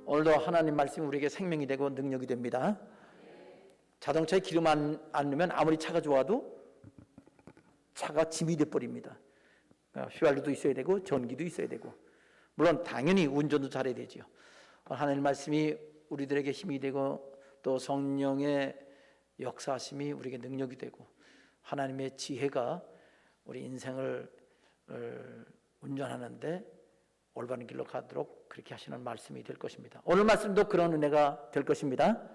오늘도 하나님 말씀이 우리에게 생명이 되고 능력이 됩니다. 자동차에 기름 안 넣으면 아무리 차가 좋아도 차가 짐이 돼버립니다. 휘발유도 있어야 되고 전기도 있어야 되고, 물론 당연히 운전도 잘해야 되죠. 하나님 말씀이 우리들에게 힘이 되고 또 성령의 역사하심이 우리에게 능력이 되고 하나님의 지혜가 우리 인생을 운전하는데 올바른 길로 가도록 그렇게 하시는 말씀이 될 것입니다. 오늘 말씀도 그런 은혜가 될 것입니다.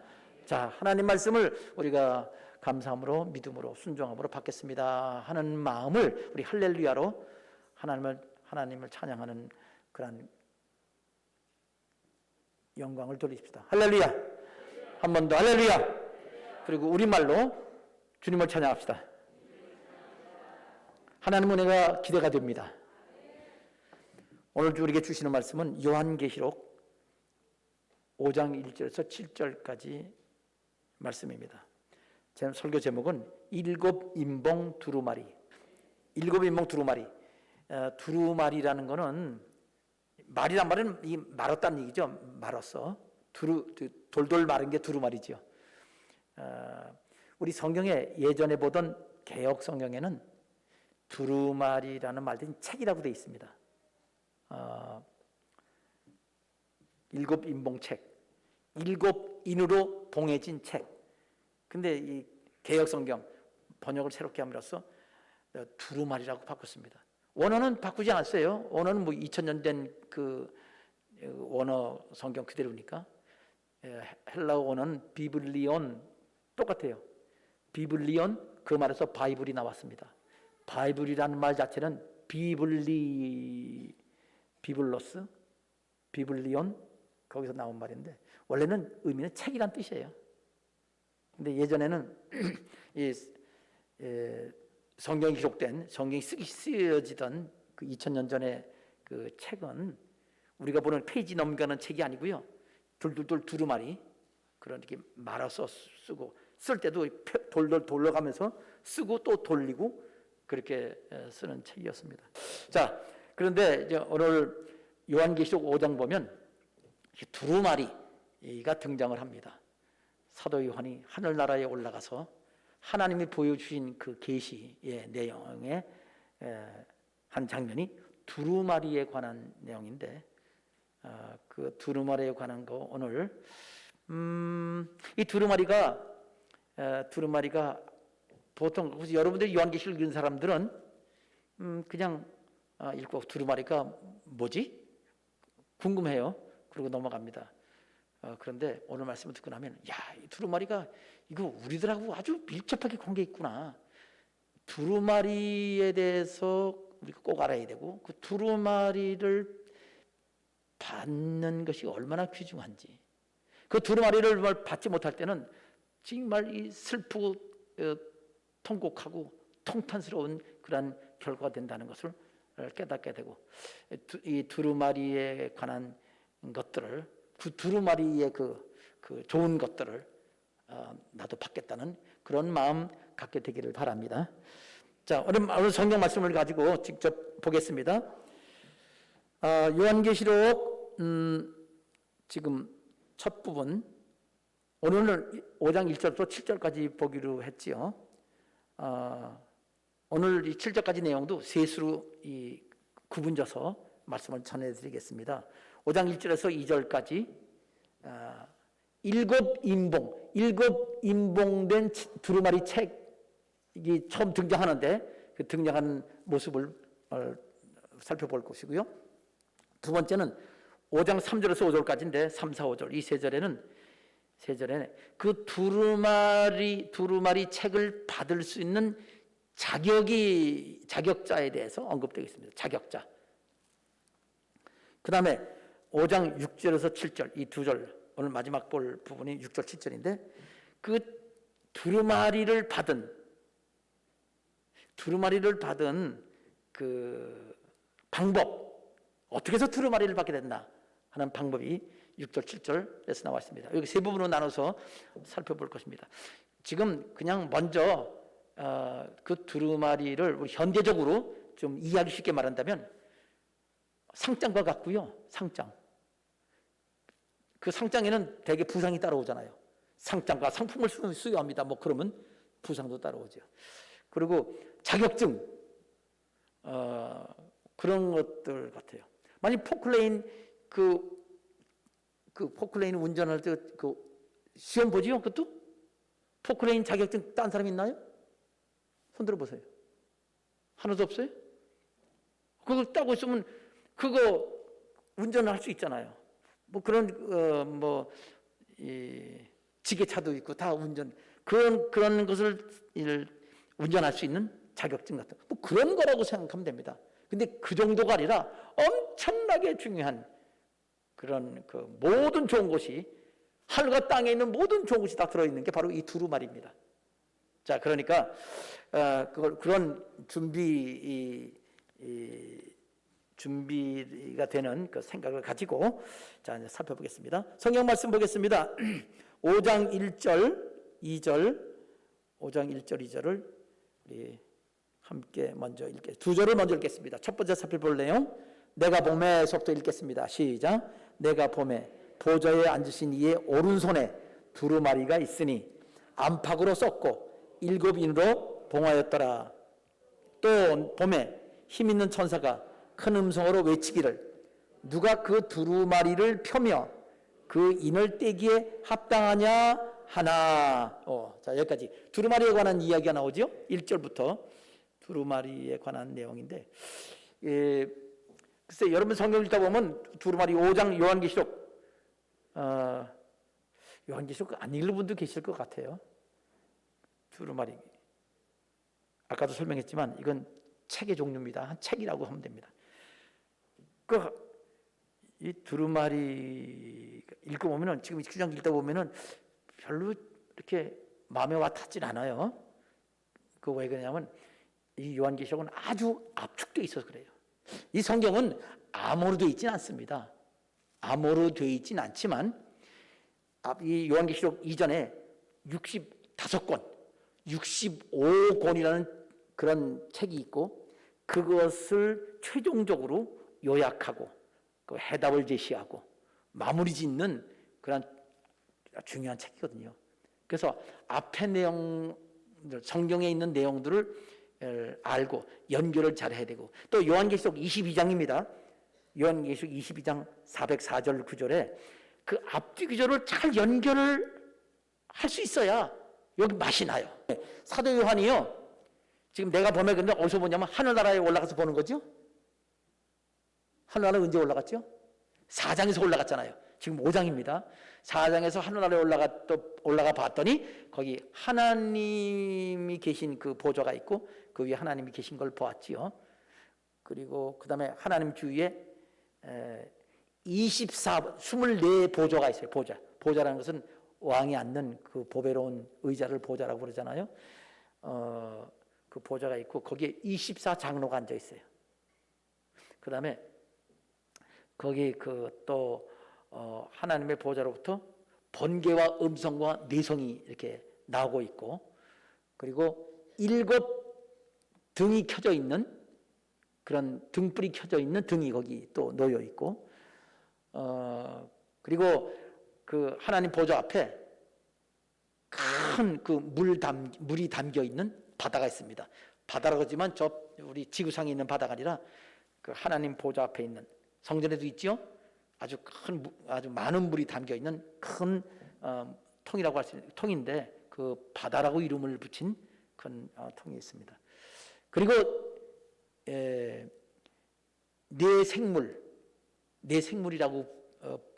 자, 하나님 말씀을 우리가 감사함으로 믿음으로 순종함으로 받겠습니다 하는 마음을 우리 할렐루야로 하나님을 찬양하는 그런 영광을 돌립시다. 할렐루야. 한 번 더 할렐루야. 그리고 우리말로 주님을 찬양합시다. 하나님 은혜가 기대가 됩니다. 오늘 우리에게 주시는 말씀은 요한계시록 5장 1절에서 7절까지 말씀입니다. 제 설교 제목은 일곱 인봉 두루마리. 일곱 인봉 두루마리. 두루마리라는 거는, 말이란 말은 이 말았다는 얘기죠. 말았어. 돌돌 마른 게 두루마리죠. 우리 성경에 예전에 보던 개역 성경에는 두루마리라는 말들이 책이라고 되어 있습니다. 일곱 인봉책, 일곱 인으로 봉해진 책. 근데 이 개역성경 번역을 새롭게 함으로써 두루마리라고 바꿨습니다. 원어는 바꾸지 않았어요. 원어는 뭐 2000년 된 그 원어 성경 그대로니까. 헬라어 원어는 비블리온 똑같아요. 비블리온, 그 말에서 바이블이 나왔습니다. 바이블이라는 말 자체는 비블로스, 비블리온, 거기서 나온 말인데 원래는 의미는 책이란 뜻이에요. 근데 예전에는 이 성경이 기록된, 성경이 쓰여지던 그 2000년 전에 그 책은 우리가 보는 페이지 넘겨가는 책이 아니고요, 둘둘둘 두루마리, 그런 이렇게 말아서 쓰고, 쓸 때도 돌돌 돌려가면서 쓰고 또 돌리고 그렇게 쓰는 책이었습니다. 자, 그런데 이제 오늘 요한계시록 5장 보면 두루마리가 등장을 합니다. 사도 요한이 하늘나라에 올라가서 하나님이 보여주신 그 계시의 내용의 한 장면이 두루마리에 관한 내용인데, 그 두루마리에 관한 거 오늘 이 두루마리가 보통 여러분들이 요한계시록 읽은 사람들은 그냥 읽고 두루마리가 뭐지? 궁금해요. 그러고 넘어갑니다. 그런데 오늘 말씀을 듣고 나면, 야, 이 두루마리가 이거 우리들하고 아주 밀접하게 관계 있구나. 두루마리에 대해서 우리가 꼭 알아야 되고, 그 두루마리를 받는 것이 얼마나 귀중한지, 그 두루마리를 받지 못할 때는 정말 이 슬프고 통곡하고 통탄스러운 그런 결과가 된다는 것을 깨닫게 되고, 이 두루마리에 관한 것들을, 그 두루마리의 그 좋은 것들을 나도 받겠다는 그런 마음 갖게 되기를 바랍니다. 자, 오늘 성경 말씀을 가지고 직접 보겠습니다. 요한계시록 지금 첫 부분, 오늘 5장 1절부터 7절까지 보기로 했지요. 오늘 이 7절까지 내용도 셋으로 이 구분져서 말씀을 전해드리겠습니다. 5장 1절에서 2절까지 일곱 인봉된 두루마리 책이 처음 등장하는데, 그 등장하는 모습을 살펴볼 것이고요. 두 번째는 5장 3절에서 5절까지인데 3, 4, 5절 이 세 절에는 그 두루마리 책을 받을 수 있는 자격자에 대해서 언급되겠습니다. 자격자. 그 다음에 5장 6절에서 7절 이 두 절, 오늘 마지막 볼 부분이 6절 7절인데, 그 두루마리를 받은 그 방법, 어떻게 해서 두루마리를 받게 됐나 하는 방법이 6절 7절에서 나와 있습니다. 여기 세 부분으로 나눠서 살펴볼 것입니다. 지금 그냥 먼저 그 두루마리를 우리 현대적으로 좀 이해하기 쉽게 말한다면 상장과 같고요. 상장. 그 그 상장에는 대개 부상이 따라오잖아요. 상장과 상품을 수여합니다. 뭐 그러면 부상도 따라오죠. 그리고 자격증 그런 것들 같아요. 만약 포클레인 그 포클레인 운전할 때 그 시험 보지요? 그것도 포클레인 자격증 딴 사람 있나요? 손 들어보세요. 하나도 없어요? 그걸 따고 있으면 그거 운전을 할 수 있잖아요. 뭐 그런 지게차도 있고 다 그런 것을 운전할 수 있는 자격증 같은 뭐 그런 거라고 생각하면 됩니다. 근데 그 정도가 아니라 엄청나게 중요한 그런 그 모든 좋은 것이 하늘과 땅에 있는 모든 좋은 것이 다 들어있는 게 바로 이 두루마리입니다. 자, 그러니까 그런 준비가 되는 그 생각을 가지고 자, 이제 살펴보겠습니다. 성경 말씀 보겠습니다. 5장 1절 2절 5장 1절 2절을 우리 함께 먼저 두 절을 먼저 읽겠습니다. 첫 번째 살펴볼 내용 내가 봄에서부터 읽겠습니다. 시작. 내가 봄에 보좌에 앉으신 이의 오른손에 두루마리가 있으니 안팎으로 썼고 7인으로 봉하였더라. 또 봄에 힘있는 천사가 큰 음성으로 외치기를 누가 그 두루마리를 펴며 그 인을 떼기에 합당하냐 하나. 자, 여기까지 두루마리에 관한 이야기가 나오죠. 1절부터 두루마리에 관한 내용인데 글쎄 여러분 성경 읽다 보면 두루마리 5장 요한계시록 안 읽는 분도 계실 것 같아요. 두루마리 아까도 설명했지만 이건 책의 종류입니다. 한 책이라고 하면 됩니다. 이 두루마리 읽어보면은 지금 9장 읽다 보면은 별로 이렇게 마음에 와 닿진 않아요. 그 왜 그러냐면 이 요한계시록은 아주 압축되어 있어서 그래요. 이 성경은 암호로 되어 있지는 않습니다. 암호로 되어 있지는 않지만 이 요한계시록 이전에 65권, 65권이라는 그런 책이 있고 그것을 최종적으로 요약하고 그 해답을 제시하고 마무리 짓는 그런 중요한 책이거든요. 그래서 앞에 내용들, 성경에 있는 내용들을 알고 연결을 잘 해야 되고 또 요한계시록 22장입니다. 요한계시록 22장 404절 9절에 그 앞뒤 구절을 잘 연결을 할 수 있어야 여기 맛이 나요. 사도 요한이요. 지금 내가 봄에 근데 어디서 보냐면 하늘나라에 올라가서 보는 거죠. 하늘나라 언제 올라갔죠? 4장에서 올라갔잖아요. 지금 5장입니다. 4장에서 하늘나라에 올라가 봤더니 거기 하나님이 계신 그 보좌가 있고 그 위에 하나님이 계신 걸 보았지요. 그리고 그 다음에 하나님 주위에 24 보좌가 있어요. 보좌라는 것은 왕이 앉는 그 보배로운 의자를 보좌라고 그러잖아요. 그 보좌가 있고 거기에 24장로가 앉아 있어요. 그 다음에 거기 또 하나님의 보좌로부터 번개와 음성과 내성이 이렇게 나오고 있고 그리고 7 등이 켜져 있는 그런 등불이 켜져 있는 등이 거기 또 놓여 있고 그리고 그 하나님 보좌 앞에 큰 그 물이 담겨 있는 바다가 있습니다. 바다라고 하지만 우리 지구상에 있는 바다가 아니라 그 하나님 보좌 앞에 있는 성전에도 있죠. 아주 많은 물이 담겨 있는 큰 통이라고 할 수 있는 통인데 그 바다라고 이름을 붙인 큰 통이 있습니다. 그리고 내 생물이라고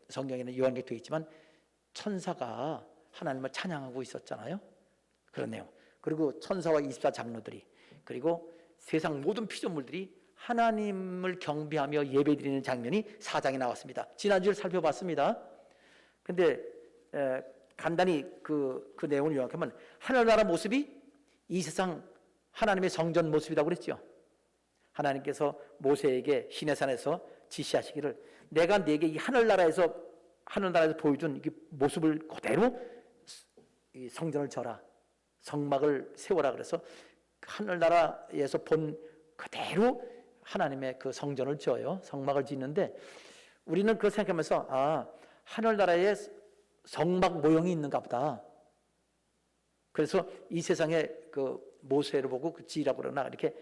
성경에는 요한계시록에 되어 있지만 천사가 하나님을 찬양하고 있었잖아요. 그런 내용. 그리고 천사와 24장로들이 그리고 세상 모든 피조물들이 하나님을 경배하며 예배드리는 장면이 4장에 나왔습니다. 지난주에 살펴봤습니다. 근데 간단히 그 내용을 요약하면 하늘나라 모습이 이 세상 하나님의 성전 모습이라고 그랬죠. 하나님께서 모세에게 시내산에서 지시하시기를 내가 네게 이 하늘나라에서 보여준 이 모습을 그대로 이 성전을 져라, 성막을 세워라 그래서 하늘나라에서 본 그대로 하나님의 그 성전을 지어요. 성막을 짓는데 우리는 그걸 생각하면서 하늘나라에 성막 모형이 있는가 보다. 그래서 이 세상에 그 모세를 보고 그 지라고 그러나 이렇게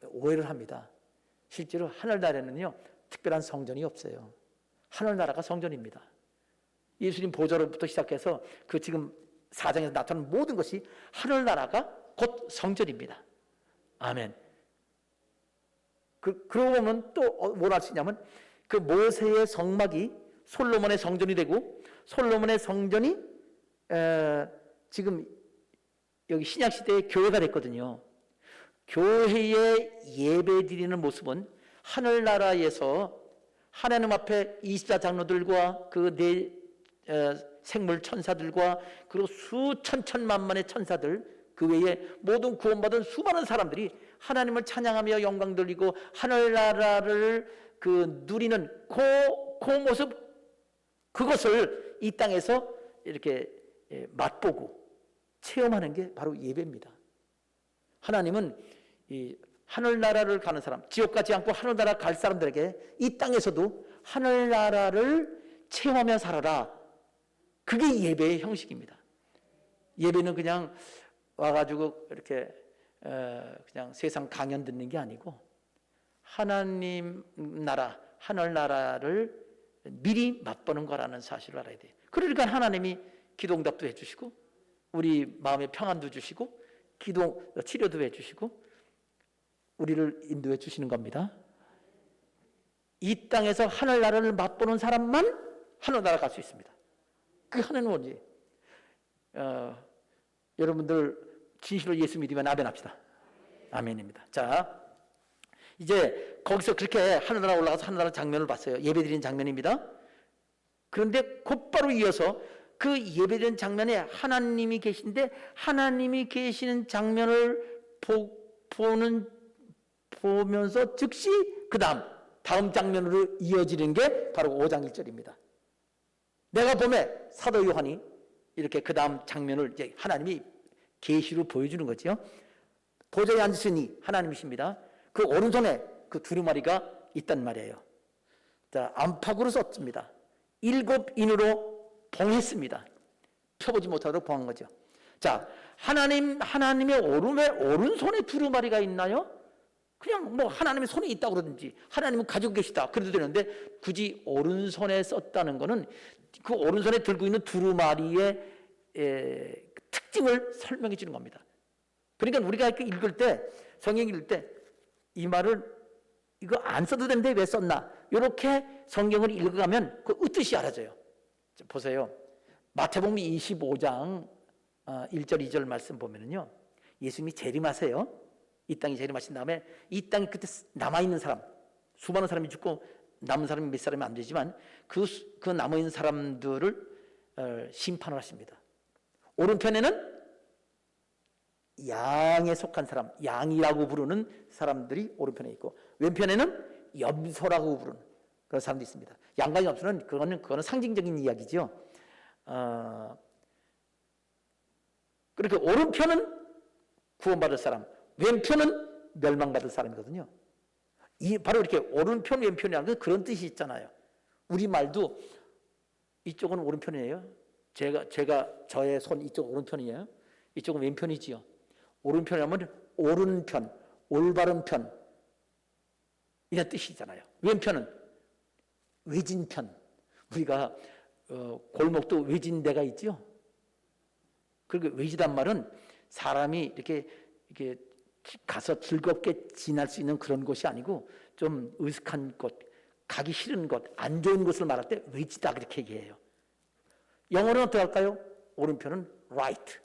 오해를 합니다. 실제로 하늘나라에는요 특별한 성전이 없어요. 하늘나라가 성전입니다. 예수님 보좌로부터 시작해서 그 지금 사장에서 나타나는 모든 것이 하늘나라가 곧 성전입니다. 아멘. 그러고 보면 또 뭘 할 수 있냐면 그 모세의 성막이 솔로몬의 성전이 되고 솔로몬의 성전이 지금 여기 신약시대의 교회가 됐거든요. 교회의 예배 드리는 모습은 하늘나라에서 하나님 앞에 24 장로들과 그 생물 천사들과 그리고 수천 천만만의 천사들 그 외에 모든 구원받은 수많은 사람들이 하나님을 찬양하며 영광 돌리고 하늘나라를 그 누리는 그 모습, 그것을 이 땅에서 이렇게 맛보고 체험하는 게 바로 예배입니다. 하나님은 이 하늘나라를 가는 사람, 지옥 가지 않고 하늘나라 갈 사람들에게 이 땅에서도 하늘나라를 체험하며 살아라. 그게 예배의 형식입니다. 예배는 그냥 와가지고 이렇게 그냥 세상 강연 듣는 게 아니고 하나님 나라, 하늘나라를 미리 맛보는 거라는 사실을 알아야 돼요. 그러니까 하나님이 기도응답도 해주시고 우리 마음의 평안도 주시고 치료도 해주시고 우리를 인도해 주시는 겁니다. 이 땅에서 하늘나라를 맛보는 사람만 하늘나라 갈 수 있습니다. 그 하늘은 뭐지? 여러분들 진실로 예수 믿으면 아멘 합시다. 아멘입니다. 자, 이제 거기서 그렇게 하늘나라 올라가서 하늘나라 장면을 봤어요. 예배드리는 장면입니다. 그런데 곧바로 이어서 그 예배드리는 장면에 하나님이 계신데 하나님이 계시는 장면을 보면서 즉시 그 다음 장면으로 이어지는 게 바로 5장 1절입니다. 내가 봄에 사도 요한이 이렇게 그 다음 장면을 이제 하나님이 계시로 보여주는 거죠. 보좌에 앉으시니 하나님이십니다. 그 오른손에 그 두루마리가 있단 말이에요. 자, 안팎으로 썼습니다. 7인으로 봉했습니다. 펴보지 못하도록 봉한 거죠. 자, 하나님의 오른손에 두루마리가 있나요? 그냥 뭐 하나님의 손에 있다고 그러든지 하나님은 가지고 계시다 그래도 되는데 굳이 오른손에 썼다는 거는 그 오른손에 들고 있는 두루마리의 특징을 설명해 주는 겁니다. 그러니까 우리가 읽을 때 성경 읽을 때 이 말을 이거 안 써도 되는데 왜 썼나 이렇게 성경을 읽어가면 그 뜻이 알아져요. 보세요. 마태복음 25장 1절 2절 말씀 보면은요 예수님이 재림하세요. 이 땅에 재림하신 다음에 이 땅에 그때 남아있는 사람 수많은 사람이 죽고 남은 사람이 몇 사람이 안 되지만 그 남아있는 사람들을 심판을 하십니다. 오른편에는 양에 속한 사람, 양이라고 부르는 사람들이 오른편에 있고 왼편에는 염소라고 부르는 그런 사람도 있습니다. 양과 염소는 그거는 상징적인 이야기죠. 그렇게 오른편은 구원받을 사람, 왼편은 멸망받을 사람이거든요. 바로 이렇게 오른편 왼편이라는 건 그런 뜻이 있잖아요. 우리 말도 이쪽은 오른편이에요. 저의 손 이쪽 오른편이에요. 이쪽은 왼편이지요. 오른편이라면 오른편, 올바른 편 이런 뜻이잖아요. 왼편은 외진편. 우리가 골목도 외진 데가 있죠. 그리고 외지단 말은 사람이 이렇게 가서 즐겁게 지날 수 있는 그런 곳이 아니고 좀 으슥한 곳, 가기 싫은 곳, 안 좋은 곳을 말할 때 외지다 그렇게 얘기해요. 영어로는 어떻게 할까요? 오른편은 right,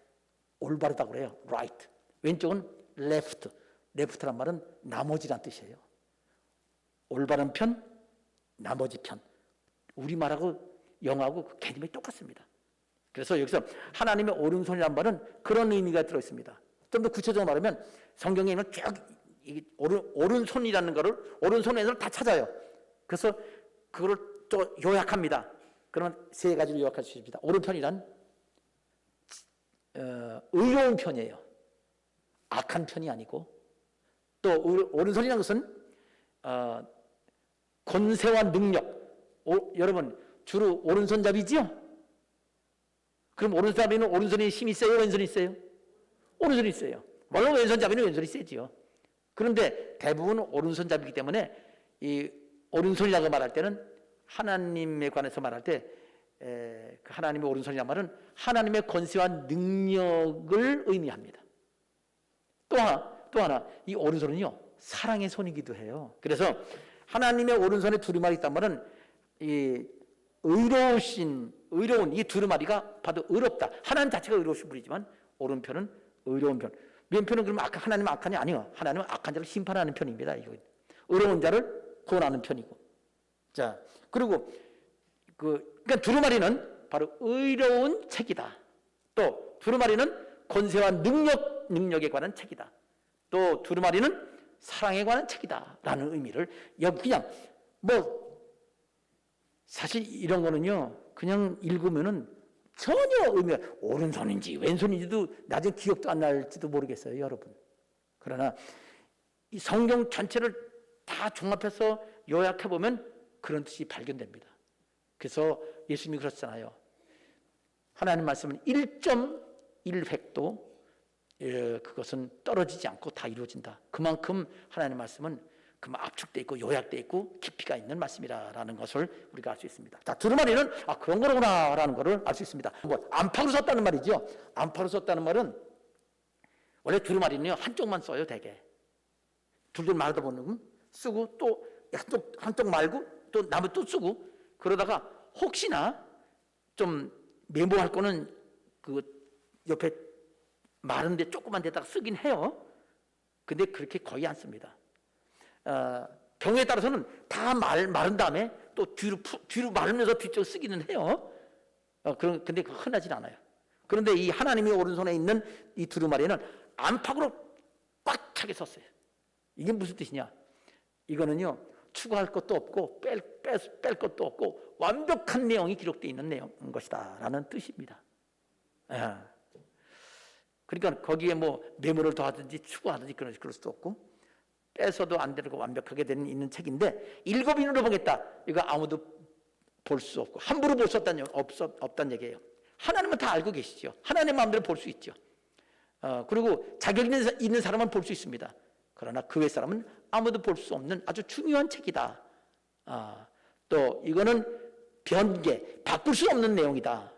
올바르다고 그래요. right. 왼쪽은 left, left란 말은 나머지란 뜻이에요. 올바른 편, 나머지 편. 우리말하고 영어하고 그 개념이 똑같습니다. 그래서 여기서 하나님의 오른손이란 말은 그런 의미가 들어있습니다. 좀 더 구체적으로 말하면 성경에 있는 쭉 오른손이라는 거를 오른손에서 다 찾아요. 그래서 그거를 또 요약합니다. 그러면 세 가지로 요약할 수 있습니다. 오른편이란 의로운 편이에요. 악한 편이 아니고 또 오른손이라는 것은 권세와 능력. 여러분 주로 오른손잡이지요? 그럼 오른손잡이는 오른손이 힘이 세요? 왼손이 세요? 오른손이 세요. 물론 왼손잡이는 왼손이 세지요. 그런데 대부분 오른손잡이기 때문에 이 오른손이라고 말할 때는 하나님에 관해서 말할 때 그 하나님의 오른손이란 말은 하나님의 권세와 능력을 의미합니다. 또 하나 이 오른손은요 사랑의 손이기도 해요. 그래서 하나님의 오른손에 두루마리 있단 말은 이 의로운 이 두루마리가 봐도 의롭다. 하나님 자체가 의로우신 분이지만 오른편은 의로운 편. 왼편은 그러면 하나님은 악하냐? 아니요. 하나님은 악한 자를 심판하는 편입니다. 이거. 의로운 자를 구원하는 편이고. 자, 그리고 그러니까 두루마리는 바로 의로운 책이다. 또 두루마리는 권세와 능력에 관한 책이다. 또 두루마리는 사랑에 관한 책이다라는 의미를 여기 그냥 사실 이런 거는요 그냥 읽으면은 전혀 의미가 오른손인지 왼손인지도 나중에 기억도 안 날지도 모르겠어요, 여러분. 그러나 이 성경 전체를 다 종합해서 요약해 보면 그런 뜻이 발견됩니다. 그래서 예수님이 그러셨잖아요. 하나님 말씀은 1.1획도 그것은 떨어지지 않고 다 이루어진다. 그만큼 하나님 말씀은 압축되어 있고 요약되어 있고 깊이가 있는 말씀이라는 것을 우리가 알 수 있습니다. 자, 두루마리는 그런 거구나라는 것을 알 수 있습니다. 안팎으로 썼다는 말이죠. 안팎으로 썼다는 말은 원래 두루마리는요 한쪽만 써요, 대개. 둘둘 말하다 보면 쓰고 또 한쪽 말고 또 나무 또 쓰고 그러다가 혹시나 좀 메모할 거는 그 옆에 마른데 조그만 데다가 쓰긴 해요. 근데 그렇게 거의 안 씁니다. 경우에 따라서는 다 마른 다음에 또 뒤로 마르면서 뒤쪽으로 쓰기는 해요. 근데 흔하진 않아요. 그런데 이 하나님의 오른손에 있는 이 두루마리는 안팎으로 꽉 차게 썼어요. 이게 무슨 뜻이냐? 이거는요 추가할 것도 없고 뺄 것도 없고 완벽한 내용이 기록되어 있는 것이다 라는 뜻입니다. 그러니까 거기에 메모를 더하든지 추가하든지 그럴 수도 없고 빼서도 안 되고 완벽하게 있는 책인데 일곱인으로 보겠다. 이거 아무도 볼 수 없고 함부로 볼 수 없다는 얘기예요. 하나님은 다 알고 계시죠. 하나님 마음대로 볼 수 있죠. 그리고 자격 있는 사람은 볼 수 있습니다. 그러나 그 외 사람은 아무도 볼 수 없는 아주 중요한 책이다. 또 이거는 변개, 바꿀 수 없는 내용이다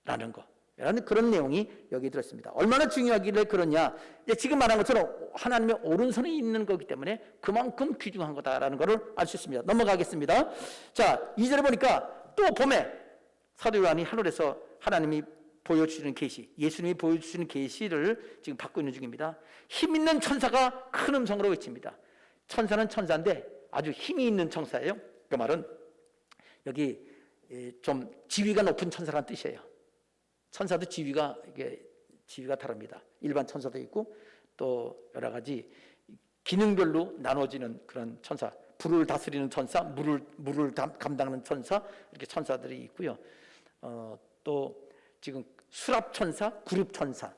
라는 거. 라는 그런 내용이 여기 들었습니다. 얼마나 중요하길래 그러냐? 지금 말한 것처럼 하나님의 오른손에 있는 거기 때문에 그만큼 귀중한 거다라는 것을 알 수 있습니다. 넘어가겠습니다. 자, 2절에 보니까 또 봄에 사도 요한이 하늘에서 하나님이 보여주시는 계시, 예수님이 보여주시는 계시를 지금 받고 있는 중입니다. 힘 있는 천사가 큰 음성으로 외칩니다. 천사는 천사인데 아주 힘이 있는 천사예요. 그 말은 여기 좀 지위가 높은 천사라는 뜻이에요. 천사도 지위가 다릅니다. 일반 천사도 있고 또 여러 가지 기능별로 나눠지는 그런 천사, 불을 다스리는 천사, 물을 감당하는 천사, 이렇게 천사들이 있고요. 또 지금 수랍 천사, 그룹 천사,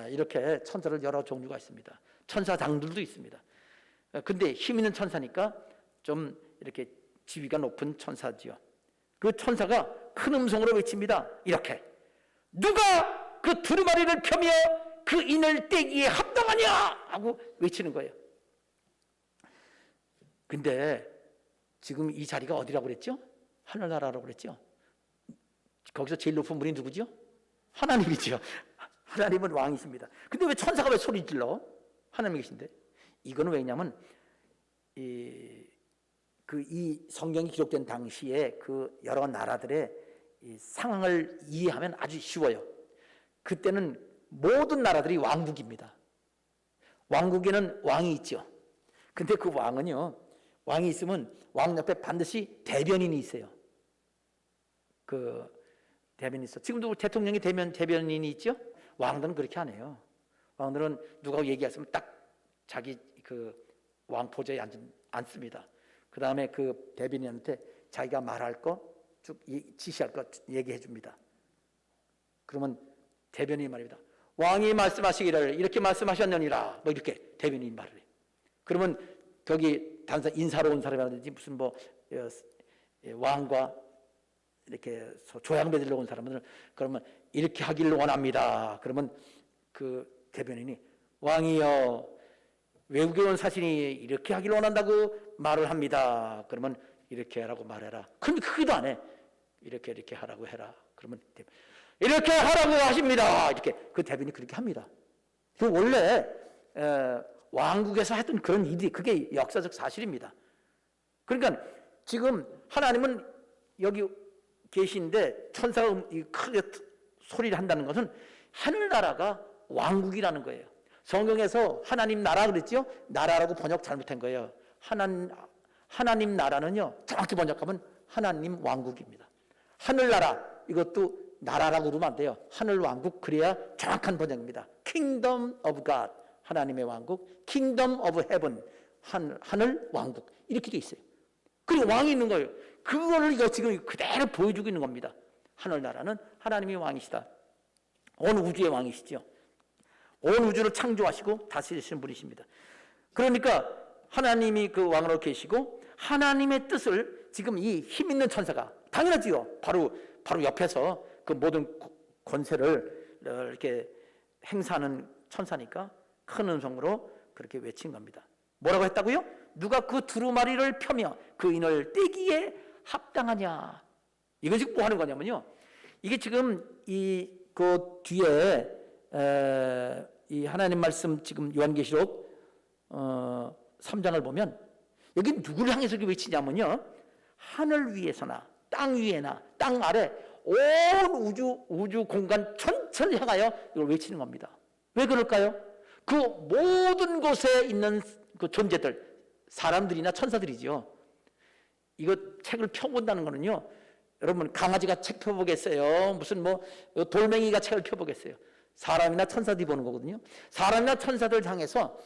이렇게 천사를 여러 종류가 있습니다. 천사장들도 있습니다. 근데 힘 있는 천사니까 좀 이렇게 지위가 높은 천사지요. 그 천사가 큰 음성으로 외칩니다. 이렇게. 누가 그 두루마리를 펴며 그 인을 떼기에 합당하냐 하고 외치는 거예요. 근데 지금 이 자리가 어디라고 그랬죠? 하늘나라라고 그랬죠? 거기서 제일 높은 분이 누구죠? 하나님이죠. 하나님은 왕이십니다. 근데 왜 천사가 왜 소리 질러? 하나님이 계신데. 이거는 왜냐하면 이 성경이 기록된 당시에 그 여러 나라들의 이 상황을 이해하면 아주 쉬워요. 그때는 모든 나라들이 왕국입니다. 왕국에는 왕이 있죠. 근데 그 왕이 있으면 왕 옆에 반드시 대변인이 있어요. 그 대변인이 있어. 지금도 대통령이 대변인이 있죠. 왕들은 그렇게 안 해요. 왕들은 누가 얘기했으면 딱 자기 그 왕 보좌에 앉습니다. 그 다음에 그 대변인한테 자기가 말할 거 쭉 지시할 것 얘기해 줍니다. 그러면 대변인이 말입니다. 왕이 말씀하시기를 이렇게 말씀하셨느니라. 이렇게 대변인이 말을 해요. 그러면 거기 인사로 온 사람이라든지 무슨 왕과 이렇게 조향배들러 온 사람들은 그러면 이렇게 하기를 원합니다. 그러면 그 대변인이 왕이여 외국에 온 사신이 이렇게 하기를 원한다고 말을 합니다. 그러면 이렇게 하라고 말해라. 그럼 그게도 안 해. 이렇게 하라고 해라. 그러면 이렇게 하라고 하십니다. 이렇게 그 대변인이 그렇게 합니다. 그 원래 왕국에서 했던 그런 일이 그게 역사적 사실입니다. 그러니까 지금 하나님은 여기 계신데 천사가 크게 소리를 한다는 것은 하늘나라가 왕국이라는 거예요. 성경에서 하나님 나라 그랬죠? 나라라고 번역 잘못한 거예요. 하나님 나라는요, 정확히 번역하면 하나님 왕국입니다. 하늘나라, 이것도 나라라고 그러면 안 돼요. 하늘 왕국, 그래야 정확한 번역입니다. Kingdom of God, 하나님의 왕국, Kingdom of Heaven, 하늘 왕국, 이렇게 돼 있어요. 그리고 왕이 있는 거예요. 그거를 이거 지금 그대로 보여주고 있는 겁니다. 하늘나라는 하나님이 왕이시다. 온 우주의 왕이시죠. 온 우주를 창조하시고 다스리시는 분이십니다. 그러니까 하나님이 그 왕으로 계시고 하나님의 뜻을 지금 이 힘 있는 천사가, 당연하지요. 바로 옆에서 그 모든 권세를 이렇게 행사하는 천사니까 큰 음성으로 그렇게 외친 겁니다. 뭐라고 했다고요? 누가 그 두루마리를 펴며 그 인을 떼기에 합당하냐. 이건 지금 뭐 하는 거냐면요. 이게 지금 그 뒤에 이 하나님 말씀 지금 요한계시록 3장을 보면 여기 누구를 향해서 외치냐면요. 하늘 위에서나 땅 위에나 땅 아래 온 우주 공간 전체를 향하여 이걸 외치는 겁니다. 왜 그럴까요? 그 모든 곳에 있는 그 존재들, 사람들이나 천사들이죠. 이거 책을 펴본다는 거는요, 여러분 강아지가 책 펴보겠어요? 무슨 돌멩이가 책을 펴보겠어요? 사람이나 천사들이 보는 거거든요. 사람이나 천사들 향해서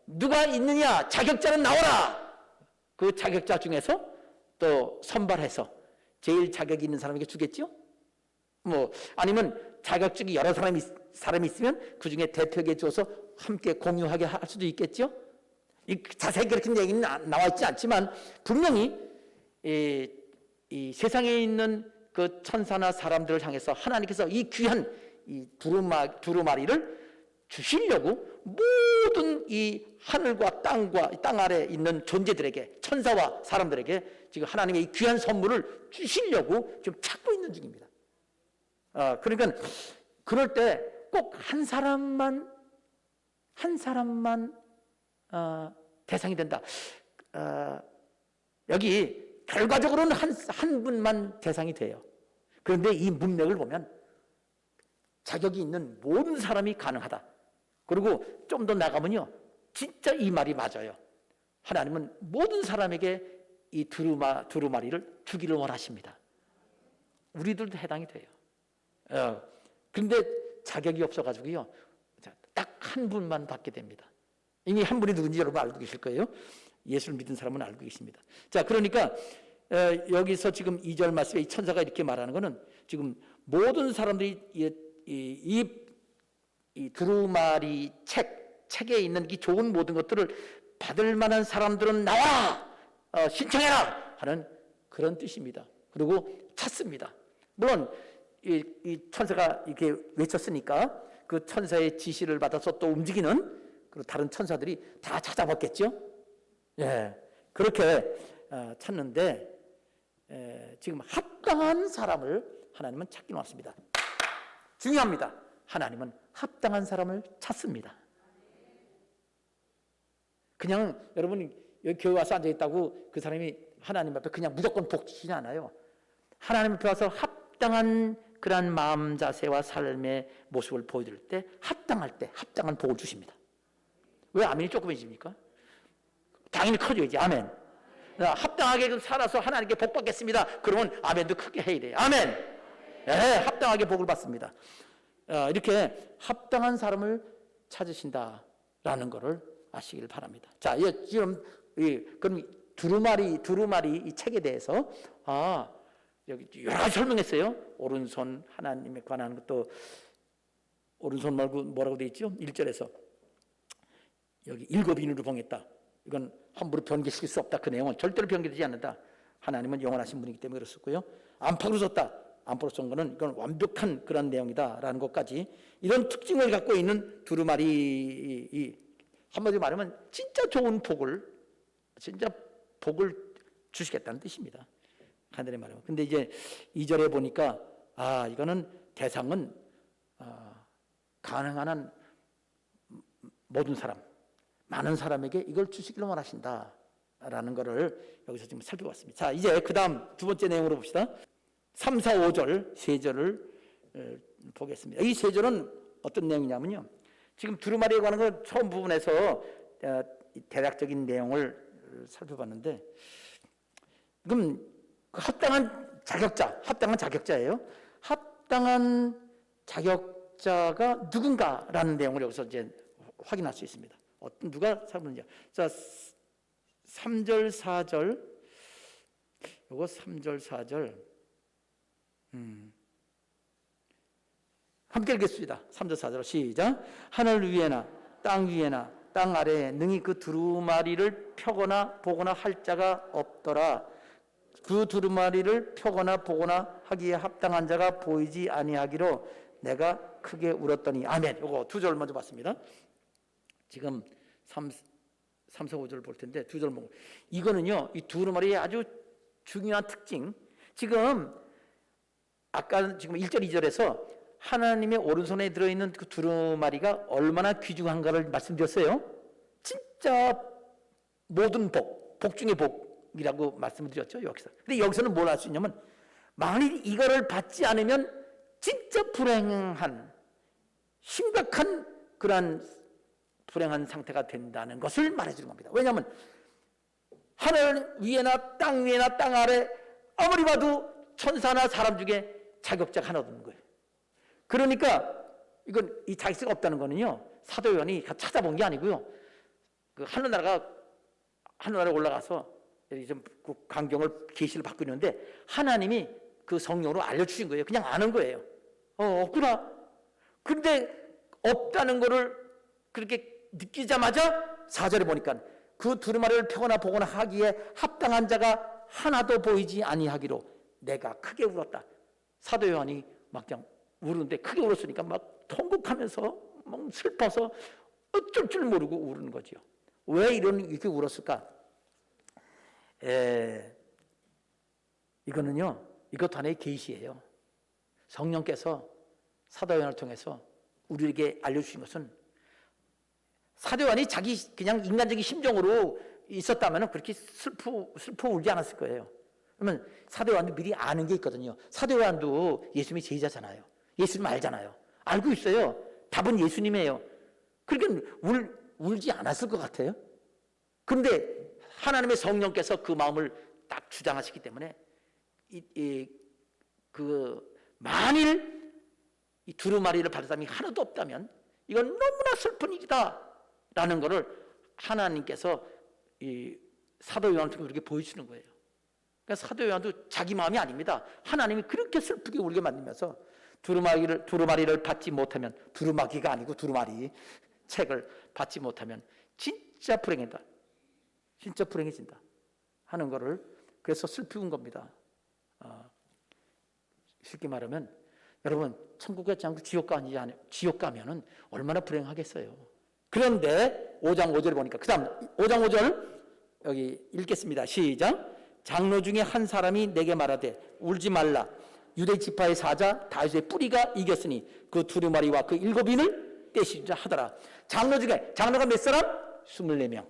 누가 있느냐? 자격자는 나오라. 그 자격자 중에서 또 선발해서 제일 자격이 있는 사람에게 주겠죠? 아니면 자격증이 여러 사람이 있으면 그 중에 대표에게 줘서 함께 공유하게 할 수도 있겠죠? 자세히 그렇게 얘기는 나와 있지 않지만 분명히 이 세상에 있는 그 천사나 사람들을 향해서 하나님께서 이 귀한 이 두루마리를 주시려고 모든 이 하늘과 땅 아래 있는 존재들에게, 천사와 사람들에게 지금 하나님의 이 귀한 선물을 주시려고 지금 찾고 있는 중입니다. 그러니까 그럴 때 꼭 한 사람만 대상이 된다. 여기 결과적으로는 한 분만 대상이 돼요. 그런데 이 문맥을 보면 자격이 있는 모든 사람이 가능하다. 그리고 좀 더 나가면요, 진짜 이 말이 맞아요. 하나님은 모든 사람에게 이 두루마리를 주기를 원하십니다. 우리들도 해당이 돼요. 그런데 자격이 없어가지고요, 딱 한 분만 받게 됩니다. 이미 한 분이 누군지 여러분 알고 계실 거예요. 예수를 믿은 사람은 알고 계십니다. 자, 그러니까 여기서 지금 2절 말씀에 이 천사가 이렇게 말하는 것은 지금 모든 사람들이 이 두루마리 책에 있는 이 좋은 모든 것들을 받을 만한 사람들은 나와 신청해라 하는 그런 뜻입니다. 그리고 찾습니다. 물론 이 천사가 이렇게 외쳤으니까 그 천사의 지시를 받아서 또 움직이는 그리고 다른 천사들이 다 찾아봤겠죠. 예, 그렇게 찾는데 지금 합당한 사람을 하나님은 찾기는 왔습니다. 중요합니다. 하나님은 합당한 사람을 찾습니다. 그냥 여러분이 여기 교회 와서 앉아있다고 그 사람이 하나님 앞에 그냥 무조건 복 주시지 않아요. 하나님 앞에 와서 합당한 그러한 마음 자세와 삶의 모습을 보여줄 때 합당할 때 합당한 복을 주십니다. 왜 아멘이 조금해집니까? 당연히 커져야지. 아멘. 합당하게 살아서 하나님께 복 받겠습니다. 그러면 아멘도 크게 해야 돼요. 아멘. 네, 합당하게 복을 받습니다. 이렇게 합당한 사람을 찾으신다라는 것을 아시길 바랍니다. 자, 지금 그럼 두루마리 이 책에 대해서 여기 여러 가지 설명했어요. 오른손 하나님에 관한 것도 오른손 말고 뭐라고 되어 있죠? 1절에서 여기 7인으로 봉했다. 이건 함부로 변개시킬 수 없다. 그 내용은 절대로 변개되지 않는다. 하나님은 영원하신 분이기 때문에 그렇었고요. 안팎으로 썼다. 안팎으로 쓴 거는 이건 완벽한 그런 내용이다라는 것까지 이런 특징을 갖고 있는 두루마리 한마디로 말하면 진짜 좋은 복을 주시겠다는 뜻입니다. 간단히 말하면. 근데 이제 2절에 보니까 이거는 대상은 가능한 한 모든 사람, 많은 사람에게 이걸 주시기로 원하신다라는 것을 여기서 지금 살펴봤습니다. 자, 이제 그 다음 두 번째 내용으로 봅시다. 3, 4, 5절 세 절을 보겠습니다. 이 세 절은 어떤 내용이냐면요. 지금 두루마리에 관한 거 처음 부분에서 대략적인 내용을 살펴봤는데, 그럼 합당한 자격자예요. 합당한 자격자가 누군가라는 내용을 여기서 이제 확인할 수 있습니다. 누가 살았는지. 자, 3절, 4절. 요거 3절, 4절. 함께 읽겠습니다. 3절, 4절 시작. 하늘 위에나 땅 위에나 땅 아래에 능히 그 두루마리를 펴거나 보거나 할 자가 없더라. 그 두루마리를 펴거나 보거나 하기에 합당한 자가 보이지 아니하기로 내가 크게 울었더니. 아멘. 요거 두 절 먼저 봤습니다. 지금 3, 4, 5절 볼 텐데 두 절 보고, 이거는요, 이 두루마리의 아주 중요한 특징. 지금 아까 지금 1절, 2절에서 하나님의 오른손에 들어있는 그 두루마리가 얼마나 귀중한가를 말씀드렸어요. 진짜 모든 복 중의 복이라고 말씀을 드렸죠, 여기서. 근데 여기서는 뭘 할 수 있냐면, 만일 이거를 받지 않으면 진짜 불행한, 심각한 그러한 불행한 상태가 된다는 것을 말해주는 겁니다. 왜냐하면 하늘 위에나 땅 위에나 땅 아래 아무리 봐도 천사나 사람 중에 자격자가 하나도 없는 거예요. 그러니까 이건 이 자격자가 없다는 거는요, 사도 요한이 찾아본 게 아니고요, 그 하늘나라에 올라가서 좀 그 광경을 계시를 받고 있는데 하나님이 그 성령으로 알려주신 거예요. 그냥 아는 거예요. 없구나. 근데 없다는 거를 그렇게 느끼자마자 4절에 보니까 그 두루마리를 펴거나 보거나 하기에 합당한 자가 하나도 보이지 아니하기로 내가 크게 울었다. 사도 요한이 막 그냥 우는데, 크게 울었으니까 막 통곡하면서 막 슬퍼서 어쩔 줄 모르고 우는 거죠. 왜 이렇게 울었을까? 이거는요, 이것도 하나의 계시예요. 성령께서 사도 요한을 통해서 우리에게 알려주신 것은, 사도 요한이 자기 그냥 인간적인 심정으로 있었다면 그렇게 슬퍼 울지 않았을 거예요. 그러면 사도 요한도 미리 아는 게 있거든요. 사도 요한도 예수님이 제자잖아요. 예수님 알잖아요. 알고 있어요. 답은 예수님이에요. 그러니까 울지 않았을 것 같아요. 그런데 하나님의 성령께서 그 마음을 딱 주장하시기 때문에 만일 이 두루마리를 받은 사람이 하나도 없다면 이건 너무나 슬픈 일이다라는 것을 하나님께서 이 사도 요한을 통해 우리에게 보여주는 거예요. 그러니까 사도 요한도 자기 마음이 아닙니다. 하나님이 그렇게 슬프게 울게 만들면서 두루마리를 받지 못하면, 두루마기가 아니고 두루마리 책을 받지 못하면 진짜 불행하다, 진짜 불행해진다 하는 거를 그래서 슬픈 겁니다. 쉽게 말하면 여러분, 천국 가지 않고 지옥 가면은 얼마나 불행하겠어요. 그런데 5장 5절 보니까, 그 다음 5장 5절 여기 읽겠습니다. 시작. 장로 중에 한 사람이 내게 말하되 울지 말라. 유대 지파의 사자 다윗의 뿌리가 이겼으니 그 두루마리와 그 7인을 떼시자 하더라. 장로가 몇 사람? 24명.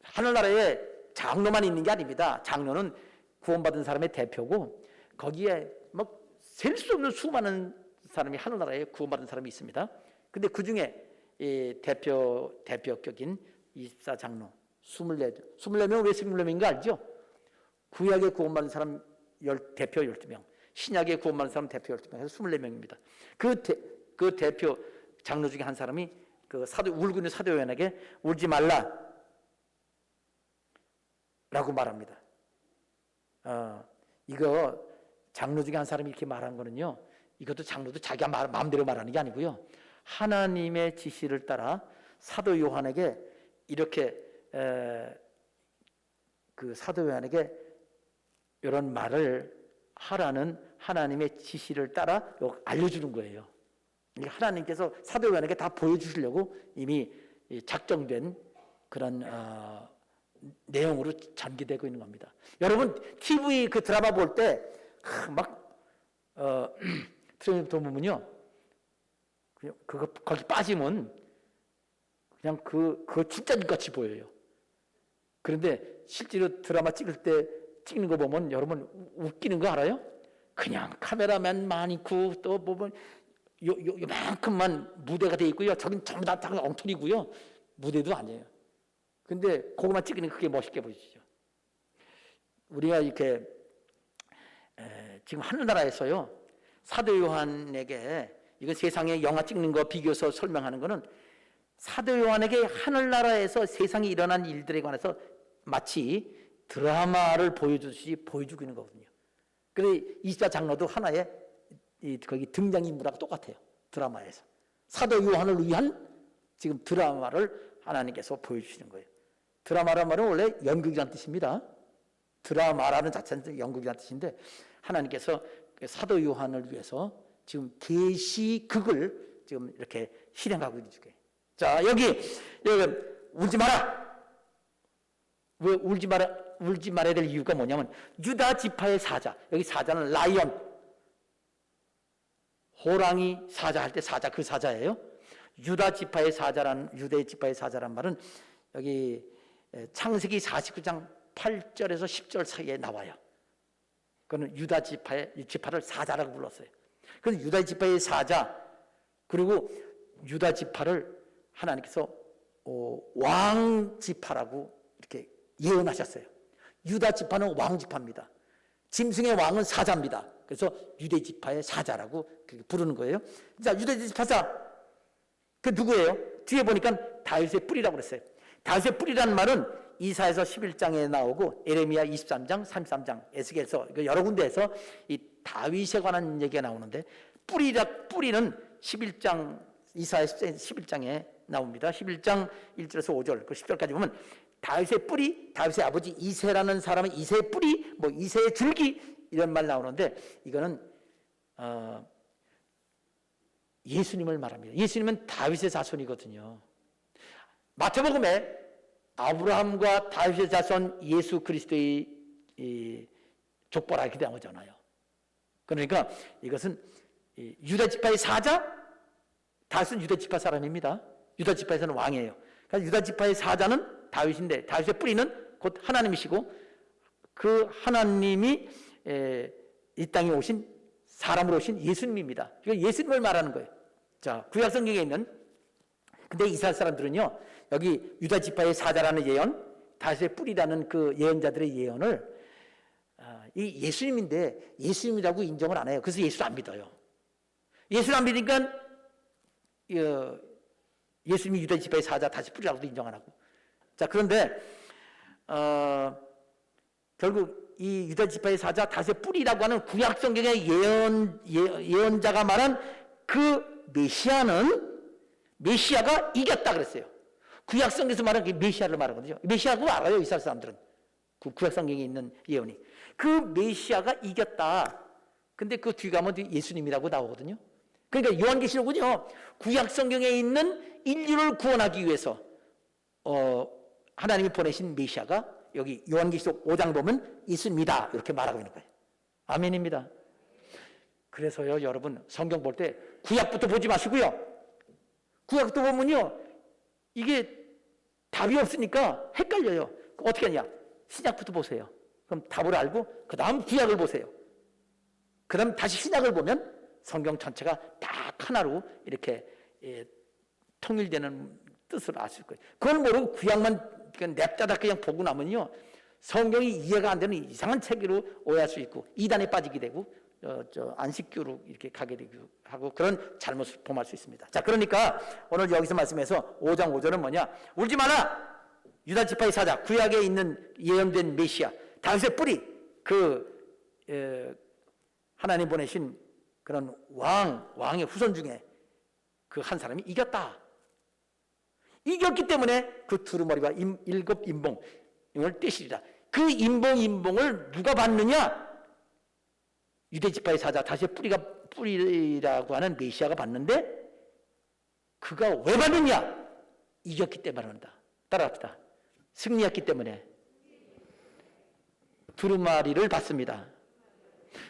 하늘나라에 장로만 있는 게 아닙니다. 장로는 구원받은 사람의 대표고, 거기에 뭐 셀 수 없는 수많은 사람이 하늘나라에 구원받은 사람이 있습니다. 근데 그 중에 대표격인 24장로 24명 왜 24명인 거 알죠? 구약에 구원받은 사람 대표 12명, 신약에 구원받은 사람 대표 12명 해서 24명입니다. 그 대표 장로 중에 한 사람이 그 울고 있는 사도 요한에게 울지 말라 라고 말합니다. 이거 장로 중에 한 사람이 이렇게 말한 거는요, 이것도 장로도 자기 마음대로 말하는 게 아니고요, 하나님의 지시를 따라 사도 요한에게 이렇게 그 사도 요한에게 이런 말을 하라는 하나님의 지시를 따라 알려주는 거예요. 하나님께서 사도 요한에게 다 보여주시려고 이미 작정된 그런 내용으로 전개되고 있는 겁니다. 여러분 TV 그 드라마 볼 때 막 드라마 보면요, 그거 거기 빠지면 그냥 그거 진짜인 같이 보여요. 그런데 실제로 드라마 찍을 때 찍는 거 보면 여러분 웃기는 거 알아요? 그냥 카메라맨 많고 또 보면 요만큼만 무대가 돼 있고요. 저긴 전부 다 엉터리고요. 무대도 아니에요. 근데 그것만 찍으니 그게 멋있게 보이시죠. 우리가 이렇게 지금 하늘나라에서요, 사도 요한에게 이거 세상에 영화 찍는 거 비교해서 설명하는 거는 사도 요한에게 하늘나라에서 세상에 일어난 일들에 관해서 마치 드라마를 보여주듯이 보여주고 있는 거거든요. 그래서 24 장로도 하나의 거기 등장인물하고 똑같아요. 드라마에서 사도 요한을 위한 지금 드라마를 하나님께서 보여주시는 거예요. 드라마란 말은 원래 연극이라는 뜻입니다. 드라마라는 자체는 연극이라는 뜻인데 하나님께서 사도 요한을 위해서 지금 계시극을 지금 이렇게 실행하고 있는 중이에요. 자, 여기 울지 마라. 왜 울지 말아야 될 이유가 뭐냐면 유다 지파의 사자. 여기 사자는 라이언, 호랑이 사자 할 때 사자, 그 사자예요. 유대 지파의 사자란 말은 여기 창세기 49장 8절에서 10절 사이에 나와요. 그는 유다 지파를 사자라고 불렀어요. 그래서 유다 지파의 사자, 그리고 유다 지파를 하나님께서 왕 지파라고 이렇게 예언하셨어요. 유다 지파는 왕 지파입니다. 짐승의 왕은 사자입니다. 그래서 유대 지파의 사자라고 부르는 거예요. 자, 유대 지파 사자, 그 누구예요? 뒤에 보니까 다윗의 뿌리라고 그랬어요. 다윗의 뿌리라는 말은 이사야서 11장에 나오고 에레미야 23장, 33장, 에스겔서 여러 군데에서 이 다윗에 관한 얘기가 나오는데 뿌리는 11장, 이사야 11장에 나옵니다. 11장 1절에서 5절, 그 10절까지 보면 다윗의 뿌리, 다윗의 아버지 이새라는 사람은 이새의 뿌리, 뭐 이새의 줄기 이런 말 나오는데 이거는 예수님을 말합니다. 예수님은 다윗의 자손이거든요. 마태복음에 아브라함과 다윗의 자손 예수 그리스도의 족보라 이렇게 나오잖아요. 그러니까 이것은 유다 지파의 사자, 다윗은 유다 지파 사람입니다. 유다 지파에서는 왕이에요. 그러니까 유다 지파의 사자는 다윗인데 다윗의 뿌리는 곧 하나님이시고 그 하나님이 이 땅에 오신 사람으로 오신 예수님입니다. 그러니까 예수님을 말하는 거예요. 자, 구약 성경에 있는, 근데 이스라엘 사람들은요, 여기 유다 지파의 사자라는 예언, 다윗의 뿌리라는 그 예언자들의 예언을 이 예수님인데 예수님이라고 인정을 안 해요. 그래서 예수를 안 믿어요. 예수를 안 믿으니까 예수님이 유다 지파의 사자, 다윗의 뿌리라고도 인정 안 하고. 자, 그런데 결국 이 유다 지파의 사자, 다윗의 뿌리라고 하는 구약 성경의 예언자가 말한 그 메시아가 이겼다 그랬어요. 구약 성경에서 말하는 게 메시아를 말하거든요. 메시아고 알아요, 이스라엘 사람들은. 그 구약 성경에 있는 예언이. 그 메시아가 이겼다. 근데 그 뒤 가면 예수님이라고 나오거든요. 그러니까 요한계시록은요, 구약 성경에 있는 인류를 구원하기 위해서 하나님이 보내신 메시아가 여기 요한계시록 5장 보면 예수님이다 이렇게 말하고 있는 거예요. 아멘입니다. 그래서요, 여러분 성경 볼 때 구약부터 보지 마시고요. 구약부터 보면요, 이게 답이 없으니까 헷갈려요. 어떻게 하냐? 신약부터 보세요. 그럼 답을 알고 그 다음 구약을 보세요. 그 다음 다시 신약을 보면 성경 전체가 딱 하나로 이렇게 통일되는 뜻을 아실 거예요. 그걸 모르고 구약만 냅다다 그냥 보고 나면요, 성경이 이해가 안 되는 이상한 책으로 오해할 수 있고 이단에 빠지게 되고 안식교로 이렇게 가게 되고 하고 그런 잘못을 범할 수 있습니다. 자, 그러니까 오늘 여기서 말씀해서 5장 5절은 뭐냐? 울지 마라! 유다 지파의 사자, 구약에 있는 예언된 메시아, 다윗의 뿌리, 하나님 보내신 그런 왕의 후손 중에 그 한 사람이 이겼다. 이겼기 때문에 그 두루머리와 일곱 인봉을 떼시리라. 그 인봉을 누가 받느냐? 유대 지파의 사자 다윗의 뿌리라고 하는 메시아가 받는데 그가 왜 받느냐? 이겼기 때문에 한다. 따라합시다. 승리했기 때문에 두루마리를 받습니다.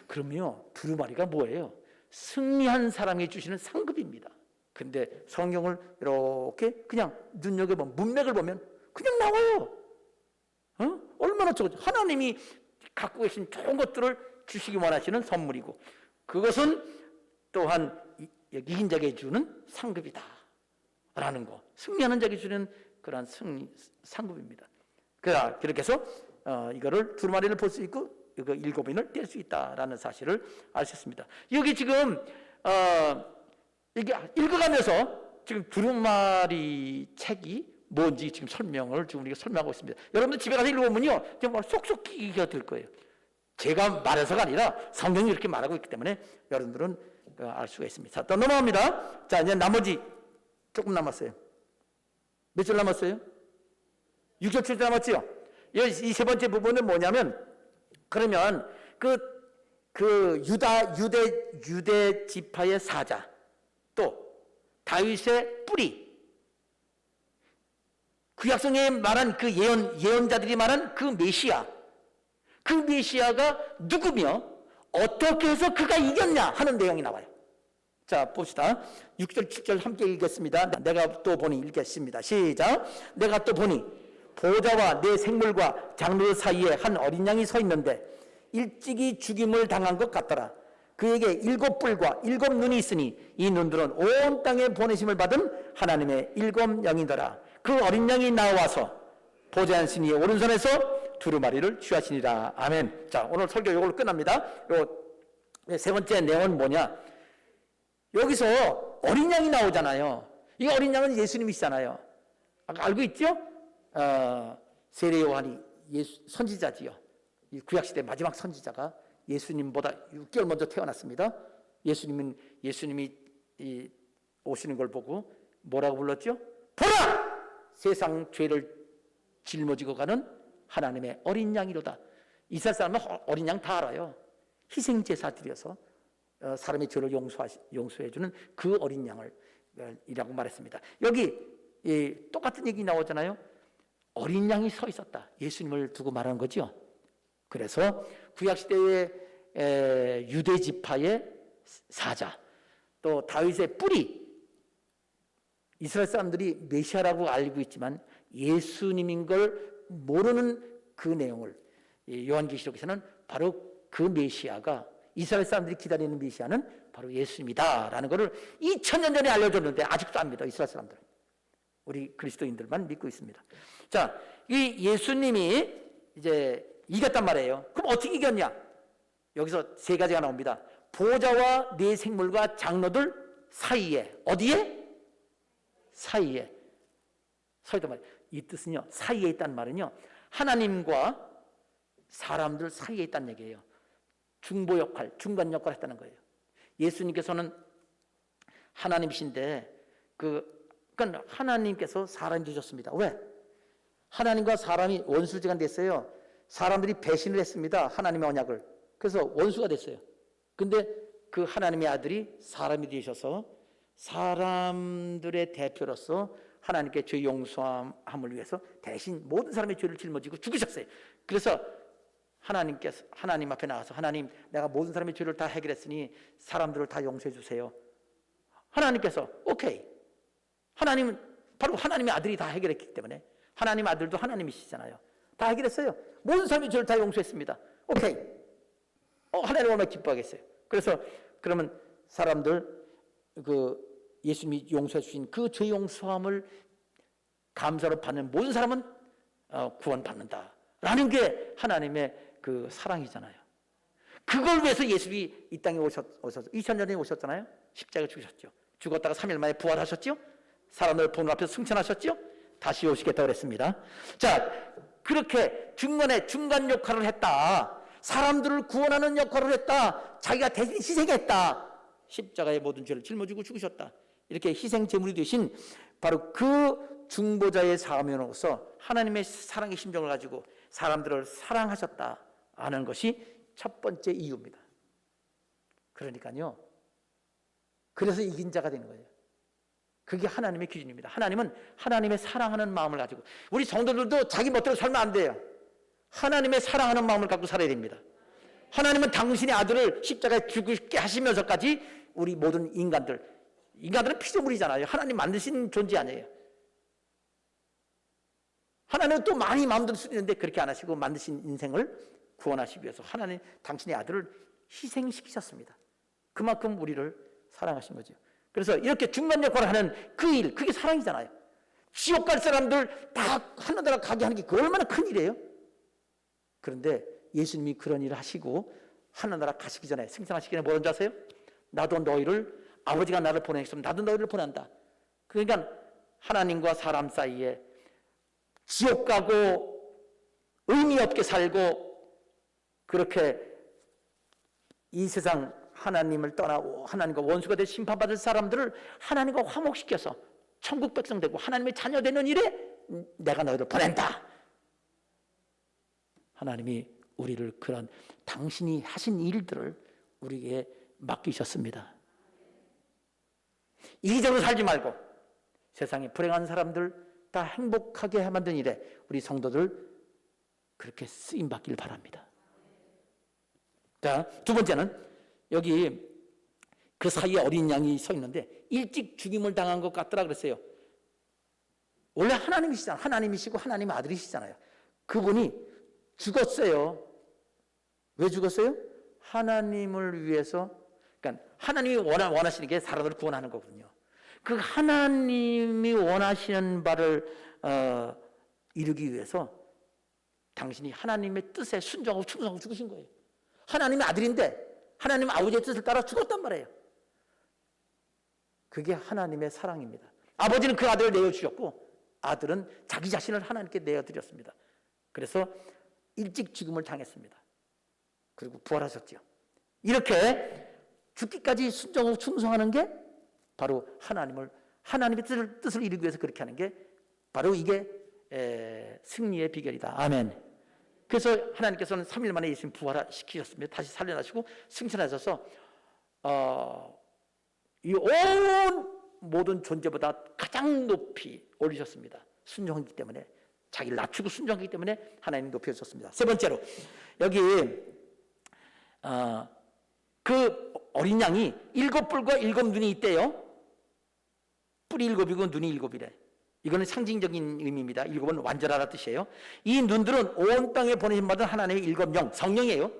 그러면요, 두루마리가 뭐예요? 승리한 사람이 주시는 상급입니다. 근데 성경을 이렇게 그냥 눈여겨보면, 문맥을 보면 그냥 나와요. 얼마나 좋죠. 하나님이 갖고 계신 좋은 것들을 주시기 원하시는 선물이고, 그것은 또한 이긴 자에게 주는 상급이다 라는 거, 승리하는 자에게 주는 그러한 상급입니다. 그렇게 해서 이거를 두루마리를 볼 수 있고 이거 7인을 뗄 수 있다라는 사실을 알 수 있습니다. 여기 지금 이게 읽어가면서 지금 두루마리 책이 뭔지 지금 설명을 지금 우리가 설명하고 있습니다. 여러분들 집에 가서 읽어보면요, 정말 쏙쏙 끼기가 될 거예요. 제가 말해서가 아니라 성경이 이렇게 말하고 있기 때문에 여러분들은 알 수가 있습니다. 자, 또 넘어갑니다. 자, 이제 나머지 조금 남았어요. 몇 절 남았어요? 6절 7절 남았죠? 이 세 번째 부분은 뭐냐면, 그러면 유대 지파의 사자, 또 다윗의 뿌리, 그 약성에 말한 그 예언자들이 말한 그 메시아가 누구며 어떻게 해서 그가 이겼냐 하는 내용이 나와요. 자, 봅시다. 6절 7절 함께 읽겠습니다. 내가 또 보니, 읽겠습니다. 시작. 내가 또 보니 보좌와 내 생물과 장로 사이에 한 어린 양이 서 있는데 일찍이 죽임을 당한 것 같더라. 그에게 7뿔과 7눈이 있으니 이 눈들은 온 땅에 보내심을 받은 하나님의 7영이더라. 그 어린 양이 나와서 보좌 한 신이의 오른손에서 두루마리를 취하시니라. 아멘. 자, 오늘 설교 이걸로 끝납니다. 세 번째 내용은 뭐냐? 여기서 어린 양이 나오잖아요. 이 어린 양은 예수님이시잖아요. 알고 있죠? 세례 요한이 선지자지요. 이 구약시대 마지막 선지자가 예수님보다 6개월 먼저 태어났습니다. 예수님이 오시는 걸 보고 뭐라고 불렀죠? 보라! 세상 죄를 짊어지고 가는 하나님의 어린 양이로다. 이스라엘 사람은 어린 양 다 알아요. 희생제사 드려서 사람의 죄를 용서해주는 그 어린 양을 이라고 말했습니다. 여기 똑같은 얘기 나오잖아요. 어린 양이 서 있었다. 예수님을 두고 말하는 거죠. 그래서 구약시대의 유대 지파의 사자, 또 다윗의 뿌리, 이스라엘 사람들이 메시아라고 알고 있지만 예수님인 걸 모르는 그 내용을 요한계시록에서는 바로 그 메시아가, 이스라엘 사람들이 기다리는 메시아는 바로 예수님이다라는 것을 2000년 전에 알려줬는데 아직도 안 믿어. 이스라엘 사람들은. 우리 그리스도인들만 믿고 있습니다. 자, 이 예수님이 이제 이겼단 말이에요. 그럼 어떻게 이겼냐? 여기서 세 가지가 나옵니다. 보좌와 네 생물과 장로들 사이에, 어디에? 사이에 서 있단 말이에요. 이 뜻은요, 사이에 있다는 말은요, 하나님과 사람들 사이에 있다는 얘기예요. 중보 역할, 중간 역할을 했다는 거예요. 예수님께서는 하나님이신데 그러니까 하나님께서 사람이 되셨습니다. 왜? 하나님과 사람이 원수지간 됐어요. 사람들이 배신을 했습니다. 하나님의 언약을. 그래서 원수가 됐어요. 근데 그 하나님의 아들이 사람이 되셔서 사람들의 대표로서 하나님께 죄 용서함을 위해서 대신 모든 사람의 죄를 짊어지고 죽으셨어요. 그래서 하나님 앞에 나와서, 하나님, 내가 모든 사람의 죄를 다 해결했으니 사람들을 다 용서해 주세요. 하나님께서 오케이. 하나님은 바로 하나님의 아들이 다 해결했기 때문에, 하나님 아들도 하나님이시잖아요. 다 해결했어요. 모든 사람의 죄를 다 용서했습니다. 오케이. 하나님 얼마나 기뻐하겠어요. 그래서 그러면 사람들 예수님이 용서해 주신 그 죄 용서함을 감사로 받는 모든 사람은 구원받는다라는 게 하나님의 그 사랑이잖아요. 그걸 위해서 예수님이 이 땅에 오셔서 2000년에 오셨잖아요. 십자가에 죽으셨죠. 죽었다가 3일 만에 부활하셨죠. 사람들 보는 앞에서 승천하셨죠. 다시 오시겠다고 그랬습니다. 자, 그렇게 중간 역할을 했다. 사람들을 구원하는 역할을 했다. 자기가 대신 희생했다. 십자가의 모든 죄를 짊어지고 죽으셨다. 이렇게 희생 제물이 되신 바로 그 중보자의 사명으로서 하나님의 사랑의 심정을 가지고 사람들을 사랑하셨다 하는 것이 첫 번째 이유입니다. 그러니까요. 그래서 이긴 자가 되는 거예요. 그게 하나님의 기준입니다. 하나님은 하나님의 사랑하는 마음을 가지고, 우리 성도들도 자기 멋대로 살면 안 돼요. 하나님의 사랑하는 마음을 갖고 살아야 됩니다. 하나님은 당신의 아들을 십자가에 죽게 하시면서까지 우리 모든 인간들은 피조물이잖아요. 하나님 만드신 존재 아니에요. 하나님은 또 많이 마음대로 쓰는데 그렇게 안 하시고 만드신 인생을 구원하시기 위해서 하나님 당신의 아들을 희생시키셨습니다. 그만큼 우리를 사랑하신 거죠. 그래서 이렇게 중간 역할을 하는 그 일, 그게 사랑이잖아요. 지옥 갈 사람들 다 하늘나라 가게 하는 게 그 얼마나 큰 일이에요. 그런데 예수님이 그런 일을 하시고 하늘나라 가시기 전에, 승천하시기 전에 뭐라는 줄 아세요? 나도 너희를, 아버지가 나를 보내셨으면 나도 너희를 보낸다. 그러니까 하나님과 사람 사이에 지옥 가고 의미 없게 살고 그렇게 이 세상 하나님을 떠나고 하나님과 원수가 돼 심판받을 사람들을 하나님과 화목시켜서 천국 백성 되고 하나님의 자녀 되는 일에 내가 너희를 보낸다. 하나님이 우리를 그런 당신이 하신 일들을 우리에게 맡기셨습니다. 이기적으로 살지 말고 세상에 불행한 사람들 다 행복하게 만든 일에 우리 성도들 그렇게 쓰임받길 바랍니다. 자, 두 번째는 여기 그 사이에 어린 양이 서 있는데 일찍 죽임을 당한 것 같더라 그랬어요. 원래 하나님이시잖아요. 하나님이시고 하나님의 아들이시잖아요. 그분이 죽었어요. 왜 죽었어요? 하나님을 위해서. 그러니까 하나님이 원하시는 게 사람들을 구원하는 거거든요. 그 하나님이 원하시는 바를 이루기 위해서 당신이 하나님의 뜻에 순종하고 충성하고 죽으신 거예요. 하나님의 아들인데 하나님 아버지의 뜻을 따라 죽었단 말이에요. 그게 하나님의 사랑입니다. 아버지는 그 아들을 내어주셨고 아들은 자기 자신을 하나님께 내어드렸습니다. 그래서 일찍 죽음을 당했습니다. 그리고 부활하셨죠. 이렇게 죽기까지 순종하고 충성하는 게 바로 하나님의 뜻을 이루기 위해서 그렇게 하는 게 바로 이게 승리의 비결이다. 아멘. 그래서 하나님께서는 3일 만에 예수님 부활시키셨습니다. 다시 살려나시고 승천하셔서 이 온 모든 존재보다 가장 높이 올리셨습니다. 순종하기 때문에, 자기를 낮추고 순종하기 때문에 하나님이 높여주셨습니다. 세 번째로 여기 그 어린 양이 7뿔과 7눈이 있대요. 뿔이 7이고 눈이 7이래. 이거는 상징적인 의미입니다. 7은 완전하다는 뜻이에요. 이 눈들은 온 땅에 보내심 받은 하나님의 7영, 성령이에요.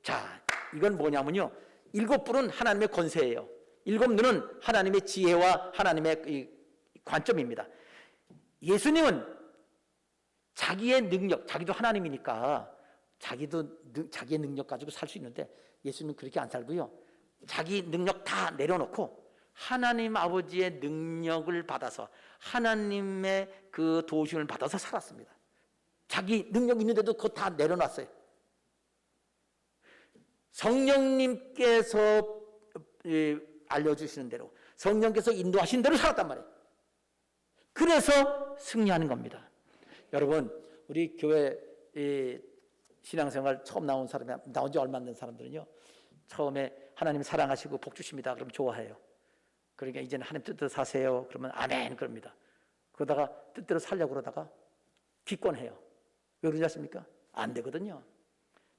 자, 이건 뭐냐면요, 7뿔은 하나님의 권세예요. 7눈은 하나님의 지혜와 하나님의 관점입니다. 예수님은 자기의 능력, 자기도 하나님이니까 자기의 능력 가지고 살 수 있는데 예수님은 그렇게 안 살고요, 자기 능력 다 내려놓고 하나님 아버지의 능력을 받아서 하나님의 그 도우심을 받아서 살았습니다. 자기 능력 있는데도 그거 다 내려놨어요. 성령님께서 알려주시는 대로, 성령께서 인도하신 대로 살았단 말이에요. 그래서 승리하는 겁니다. 여러분, 우리 교회 신앙생활 처음 나온 지 얼마 안 된 사람들은요, 처음에 하나님 사랑하시고 복 주십니다 그럼 좋아해요. 그러니까 이제는 하나님 뜻대로 사세요 그러면 아멘 그럽니다. 그러다가 뜻대로 살려고 그러다가 기권해요. 왜 그러지 않습니까? 안 되거든요.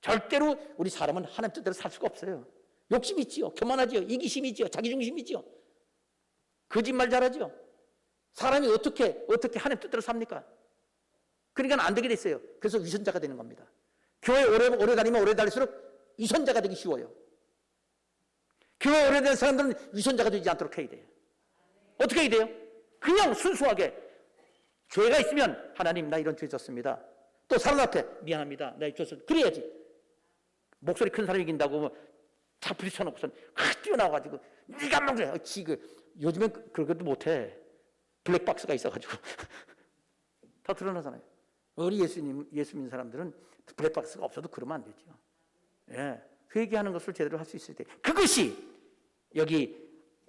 절대로 우리 사람은 하나님 뜻대로 살 수가 없어요. 욕심이 있지요, 교만하지요, 이기심이 있지요, 자기중심이 있지요, 거짓말 잘하지요. 사람이 어떻게 하나님 뜻대로 삽니까? 그러니까 안 되게 됐어요. 그래서 위선자가 되는 겁니다. 교회 오래 다니면 오래 다닐수록 위선자가 되기 쉬워요. 교회 오래된 사람들은 위선자가 되지 않도록 해야 돼요. 어떻게 해야 돼요? 그냥 순수하게 죄가 있으면 하나님 나 이런 죄 졌습니다. 또 사람 앞에 미안합니다. 나 졌어. 그래야지. 목소리 큰 사람이 이긴다고 다 부딪혀놓고선 뛰어나와가지고 네가 먹으래. 요즘엔 그렇게도 못해. 블랙박스가 있어가지고 다 드러나잖아요. 우리 예수님 사람들은 블랙박스가 없어도 그러면 안 되죠. 예, 회개하는 것을 제대로 할 수 있을 때, 그것이 여기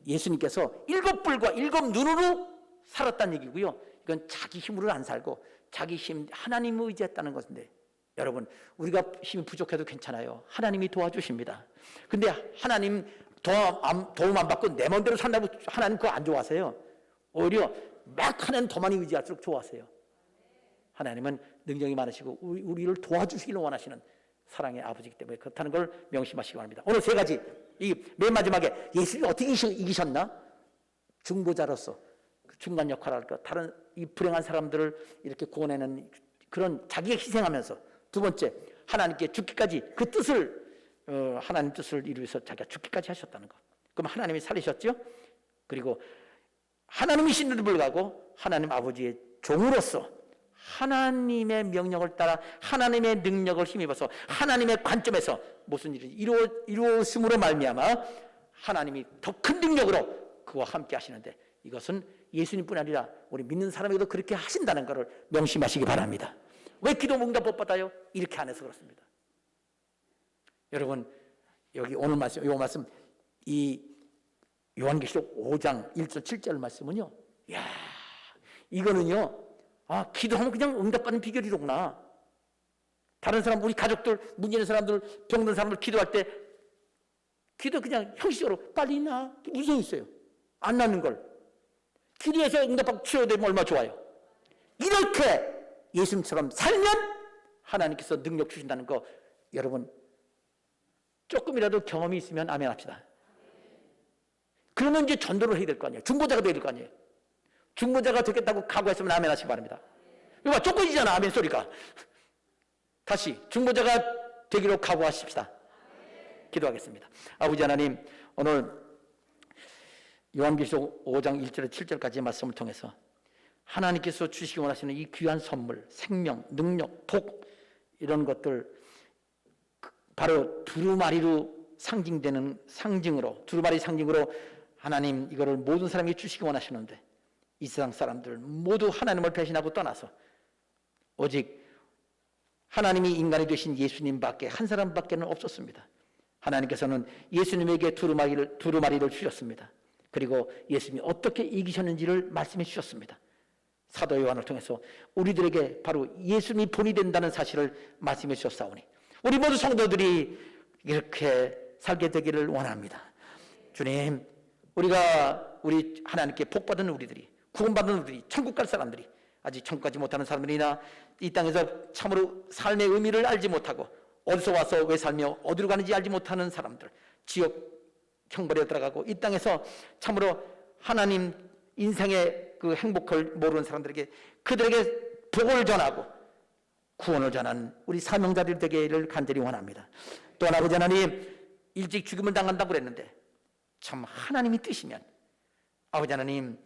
예수님께서 7뿔과 7눈으로 살았다는 얘기고요. 이건 자기 힘으로 안 살고 자기 힘, 하나님을 의지했다는 것인데, 여러분, 우리가 힘이 부족해도 괜찮아요. 하나님이 도와주십니다. 근데 하나님 도움 안 받고 내 마음대로 산다고 하나님 그거 안 좋아하세요. 오히려 막 하나님 더많이 의지할수록 좋아하세요. 하나님은 능력이 많으시고 우리를 도와주시기를 원하시는 사랑의 아버지이기 때문에 그렇다는 걸 명심하시기 바랍니다. 오늘 세 가지, 이 맨 마지막에 예수님이 어떻게 이기셨나? 중보자로서 중간 역할을 할까? 다른 이 불행한 사람들을 이렇게 구원하는 그런 자기가 희생하면서, 두 번째, 하나님께 죽기까지 그 뜻을 하나님 뜻을 이루어서 자기가 죽기까지 하셨다는 것. 그럼 하나님이 살리셨죠? 그리고 하나님이신데도 불구하고 하나님 아버지의 종으로서 하나님의 명령을 따라 하나님의 능력을 힘입어서 하나님의 관점에서 무슨 일이 이루어짐으로 말미암아 하나님이 더 큰 능력으로 그와 함께 하시는데, 이것은 예수님뿐 아니라 우리 믿는 사람에게도 그렇게 하신다는 것을 명심하시기 바랍니다. 왜 기도 응답 못 받아요? 이렇게 안 해서 그렇습니다. 여러분, 여기 오늘 말씀, 이 말씀, 이 요한계시록 5장 1절 7절 말씀은요, 야, 이거는요, 기도하면 그냥 응답받는 비결이로구나. 다른 사람, 우리 가족들, 문제 있는 사람들, 병든 사람들 기도할 때 기도 그냥 형식적으로 빨리 나, 무슨 있어요? 안 나는 걸 기도해서 응답받고 치료되면 얼마나 좋아요. 이렇게 예수님처럼 살면 하나님께서 능력 주신다는 거, 여러분 조금이라도 경험이 있으면 아멘 합시다. 그러면 이제 전도를 해야 될 거 아니에요. 중보자가 돼야 될 거 아니에요. 중보자가 되겠다고 각오했으면 아멘 하시기 바랍니다. 이거 봐, 조건이잖아, 아멘 소리가. 다시 중보자가 되기로 각오하십시다. 기도하겠습니다. 아버지 하나님, 오늘 요한계시록 5장 1절에서 7절까지의 말씀을 통해서 하나님께서 주시기 원하시는 이 귀한 선물, 생명, 능력, 복, 이런 것들, 바로 두루마리로 상징되는 상징으로, 두루마리 상징으로 하나님 이거를 모든 사람에게 주시기 원하시는데, 이 세상 사람들 모두 하나님을 배신하고 떠나서 오직 하나님이 인간이 되신 예수님밖에, 한 사람밖에는 없었습니다. 하나님께서는 예수님에게 두루마리를 주셨습니다. 그리고 예수님이 어떻게 이기셨는지를 말씀해 주셨습니다. 사도 요한을 통해서 우리들에게 바로 예수님이 본이 된다는 사실을 말씀해 주셨사오니 우리 모두 성도들이 이렇게 살게 되기를 원합니다. 주님, 우리 하나님께 복받은 우리들이, 구원받은 우리들이, 천국 갈 사람들이, 아직 천국 가지 못하는 사람들이나 이 땅에서 참으로 삶의 의미를 알지 못하고 어디서 와서 왜 살며 어디로 가는지 알지 못하는 사람들, 지옥 형벌에 들어가고 이 땅에서 참으로 하나님 인생의 그 행복을 모르는 사람들에게, 그들에게 복을 전하고 구원을 전하는 우리 사명자들 되기를 간절히 원합니다. 또한 아버지 하나님, 일찍 죽음을 당한다고 그랬는데 참 하나님이 뜻이면 아버지 하나님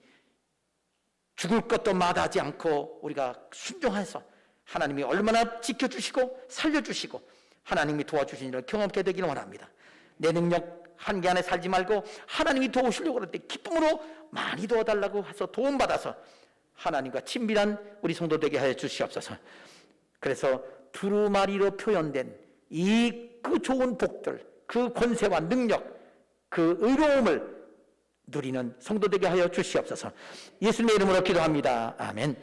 죽을 것도 마다하지 않고 우리가 순종해서 하나님이 얼마나 지켜주시고 살려주시고 하나님이 도와주신 일을 경험하게 되기를 원합니다. 내 능력 한계 안에 살지 말고 하나님이 도우시려고 그럴 때 기쁨으로 많이 도와달라고 해서 도움받아서 하나님과 친밀한 우리 성도 되게 하여 주시옵소서. 그래서 두루마리로 표현된 그 좋은 복들, 그 권세와 능력, 그 의로움을 누리는 성도 되게 하여 주시옵소서. 예수님의 이름으로 기도합니다. 아멘.